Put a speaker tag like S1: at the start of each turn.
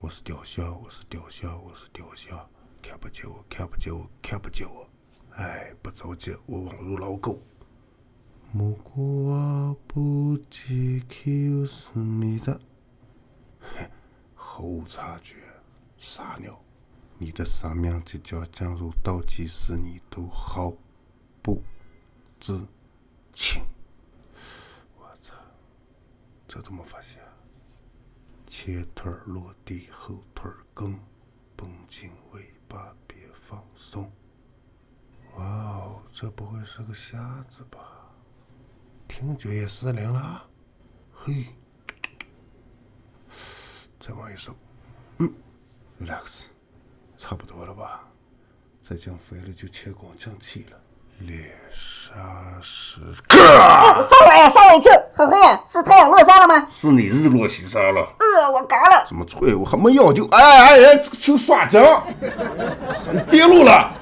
S1: 我是吊销，我是吊销，我是吊销，看不见我，看不见我，看不见我。哎，不着急，我网入老狗。如果我不及 Q 是你的，毫无察觉，傻鸟！你的上面即将降入倒计时，你都毫不知情。我操，这怎么发现？前腿落地，后腿跟，绷紧尾巴，别放松。哇哦，这不会是个瞎子吧？听觉也失灵了。嘿，再往一收，relax， 差不多了吧？再降肥了就前功尽弃了。猎杀时刻，
S2: 吓我一跳，嘿嘿，是太阳落山了吗？
S1: 是你日落西山了。
S2: 我嘎了。
S1: 怎么脆？我还没要就哎，这个球耍奖，别录了。